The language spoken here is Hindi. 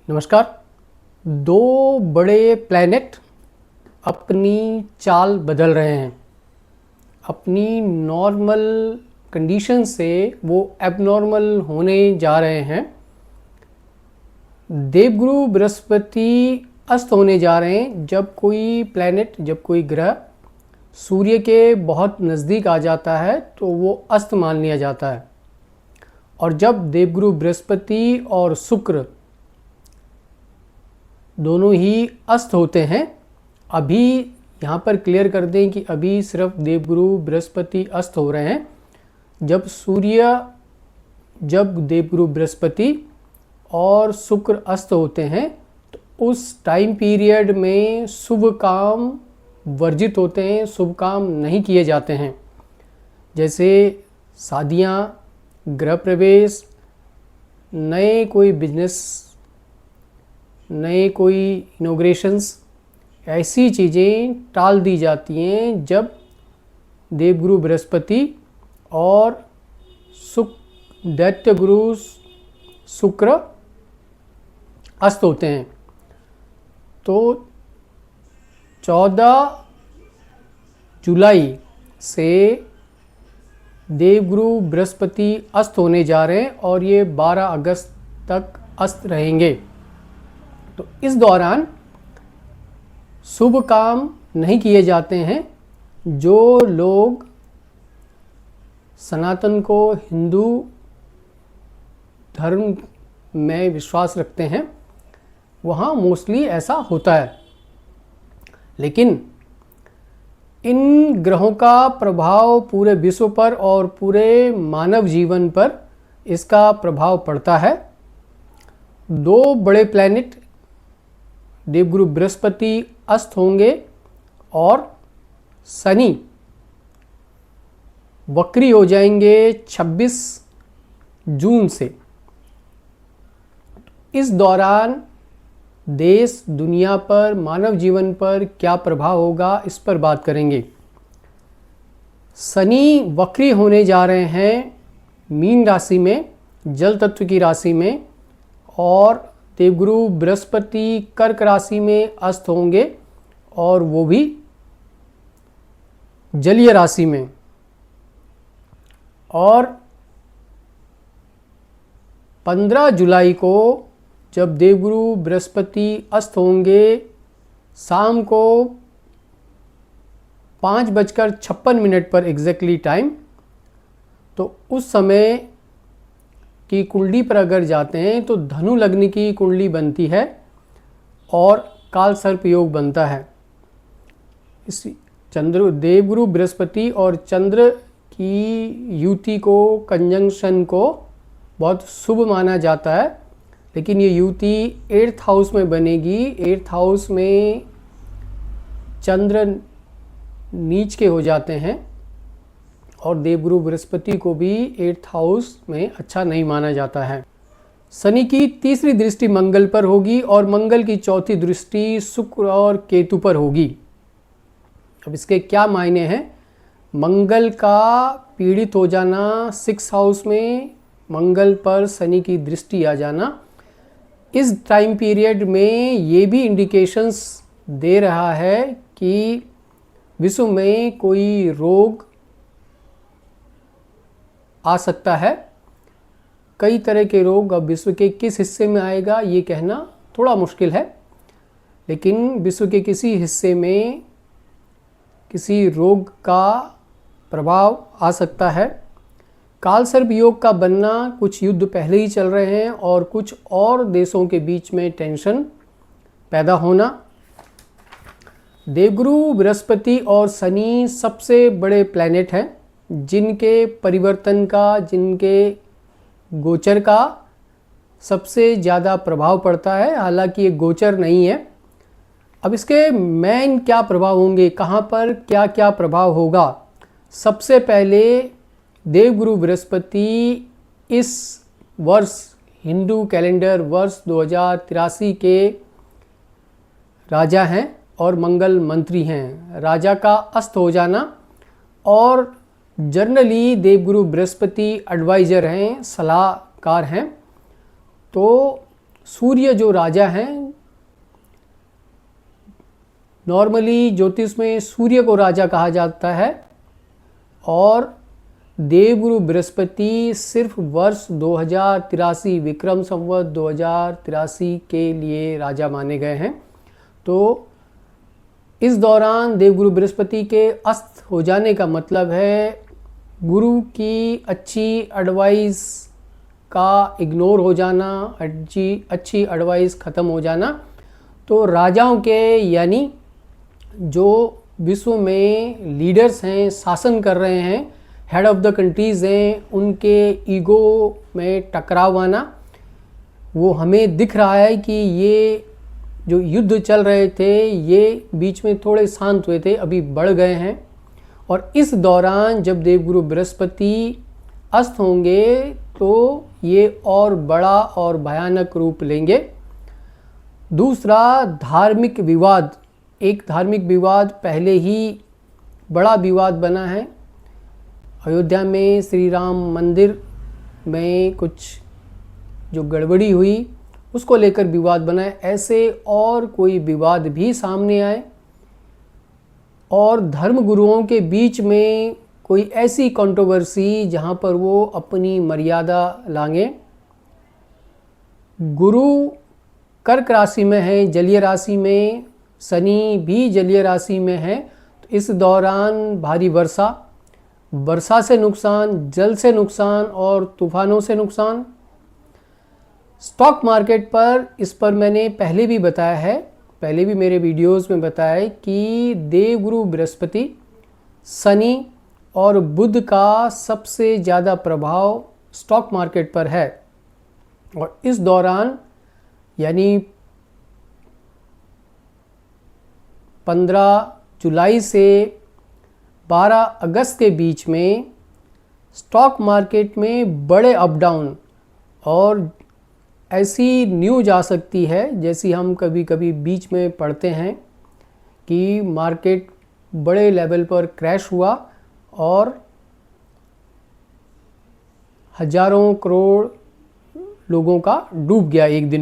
नमस्कार। दो बड़े प्लैनेट अपनी चाल बदल रहे हैं। अपनी नॉर्मल कंडीशन से वो एबनॉर्मल होने जा रहे हैं। देवगुरु बृहस्पति अस्त होने जा रहे हैं। जब कोई प्लैनेट, जब कोई ग्रह सूर्य के बहुत नज़दीक आ जाता है तो वो अस्त मान लिया जाता है। और जब देवगुरु बृहस्पति और शुक्र दोनों ही अस्त होते हैं, अभी यहाँ पर क्लियर कर दें कि अभी सिर्फ देवगुरु बृहस्पति अस्त हो रहे हैं। जब देवगुरु बृहस्पति और शुक्र अस्त होते हैं तो उस टाइम पीरियड में शुभ काम वर्जित होते हैं, शुभ काम नहीं किए जाते हैं। जैसे शादियाँ, गृह प्रवेश, नए कोई बिजनेस, नए कोई इनॉग्रेशंस, ऐसी चीज़ें टाल दी जाती हैं जब देवगुरु बृहस्पति और दैत्य गुरु शुक्र अस्त होते हैं। तो 14 जुलाई से देवगुरु बृहस्पति अस्त होने जा रहे हैं और ये 12 अगस्त तक अस्त रहेंगे। तो इस दौरान शुभ काम नहीं किए जाते हैं। जो लोग सनातन को हिंदू धर्म में विश्वास रखते हैं वहाँ मोस्टली ऐसा होता है। लेकिन इन ग्रहों का प्रभाव पूरे विश्व पर और पूरे मानव जीवन पर इसका प्रभाव पड़ता है। दो बड़े प्लैनेट देवगुरु बृहस्पति अस्त होंगे और शनि वक्री हो जाएंगे 26 जून से। इस दौरान देश, दुनिया पर, मानव जीवन पर क्या प्रभाव होगा, इस पर बात करेंगे। शनि वक्री होने जा रहे हैं मीन राशि में, जल तत्व की राशि में, और देवगुरु बृहस्पति कर्क राशि में अस्त होंगे और वो भी जलीय राशि में। और 15 जुलाई को जब देवगुरु बृहस्पति अस्त होंगे, शाम को 5:56 पर एग्जैक्टली टाइम, तो उस समय की कुंडली पर अगर जाते हैं तो धनु लग्न की कुंडली बनती है और काल सर्प योग बनता है। इस देवगुरु बृहस्पति और चंद्र की युति को, कंजंक्शन को बहुत शुभ माना जाता है। लेकिन ये युति 8th हाउस में बनेगी। 8th हाउस में चंद्र नीच के हो जाते हैं और देवगुरु बृहस्पति को भी 8th हाउस में अच्छा नहीं माना जाता है। शनि की तीसरी दृष्टि मंगल पर होगी और मंगल की चौथी दृष्टि शुक्र और केतु पर होगी। अब इसके क्या मायने हैं? मंगल का पीड़ित हो जाना, 6th हाउस में मंगल पर शनि की दृष्टि आ जाना, इस टाइम पीरियड में ये भी इंडिकेशंस दे रहा है कि विश्व में कोई रोग आ सकता है। कई तरह के रोग, अब विश्व के किस हिस्से में आएगा ये कहना थोड़ा मुश्किल है, लेकिन विश्व के किसी हिस्से में किसी रोग का प्रभाव आ सकता है। काल सर्प योग का बनना, कुछ युद्ध पहले ही चल रहे हैं और कुछ और देशों के बीच में टेंशन पैदा होना। देवगुरु बृहस्पति और शनि सबसे बड़े प्लैनेट हैं जिनके परिवर्तन का, जिनके गोचर का सबसे ज़्यादा प्रभाव पड़ता है। हालांकि ये गोचर नहीं है। अब इसके मेन क्या प्रभाव होंगे, कहाँ पर क्या क्या प्रभाव होगा? सबसे पहले देवगुरु बृहस्पति इस वर्ष, हिंदू कैलेंडर वर्ष 2083 के राजा हैं और मंगल मंत्री हैं। राजा का अस्त हो जाना, और जनरली देवगुरु बृहस्पति एडवाइज़र हैं, सलाहकार हैं, तो सूर्य जो राजा हैं, नॉर्मली ज्योतिष में सूर्य को राजा कहा जाता है और देवगुरु बृहस्पति सिर्फ वर्ष 2083 विक्रम संवत 2083 के लिए राजा माने गए हैं। तो इस दौरान देवगुरु बृहस्पति के अस्त हो जाने का मतलब है गुरु की अच्छी एडवाइस का इग्नोर हो जाना, अच्छी एडवाइस ख़त्म हो जाना। तो राजाओं के यानी जो विश्व में लीडर्स हैं, शासन कर रहे हैं, हेड ऑफ द कंट्रीज़ हैं, उनके ईगो में टकराव आना, वो हमें दिख रहा है कि ये जो युद्ध चल रहे थे ये बीच में थोड़े शांत हुए थे, अभी बढ़ गए हैं। और इस दौरान जब देवगुरु बृहस्पति अस्त होंगे तो ये और बड़ा और भयानक रूप लेंगे। दूसरा, धार्मिक विवाद। एक धार्मिक विवाद पहले ही बड़ा विवाद बना है। अयोध्या में श्री राम मंदिर में कुछ जो गड़बड़ी हुई उसको लेकर विवाद बना है। ऐसे और कोई विवाद भी सामने आए और धर्म गुरुओं के बीच में कोई ऐसी कंट्रोवर्सी जहाँ पर वो अपनी मर्यादा लांगे। गुरु कर्क राशि में है, जलीय राशि में, शनि भी जलीय राशि में है। तो इस दौरान भारी वर्षा से नुकसान, जल से नुकसान और तूफानों से नुकसान। स्टॉक मार्केट पर, इस पर मैंने पहले भी बताया है, पहले भी मेरे वीडियोस में बताया है कि देवगुरु बृहस्पति, शनि और बुध का सबसे ज़्यादा प्रभाव स्टॉक मार्केट पर है। और इस दौरान यानी 15 जुलाई से 12 अगस्त के बीच में स्टॉक मार्केट में बड़े अप डाउन और ऐसी न्यूज आ सकती है जैसी हम कभी कभी बीच में पढ़ते हैं कि मार्केट बड़े लेवल पर क्रैश हुआ और हजारों करोड़ लोगों का डूब गया एक दिन में।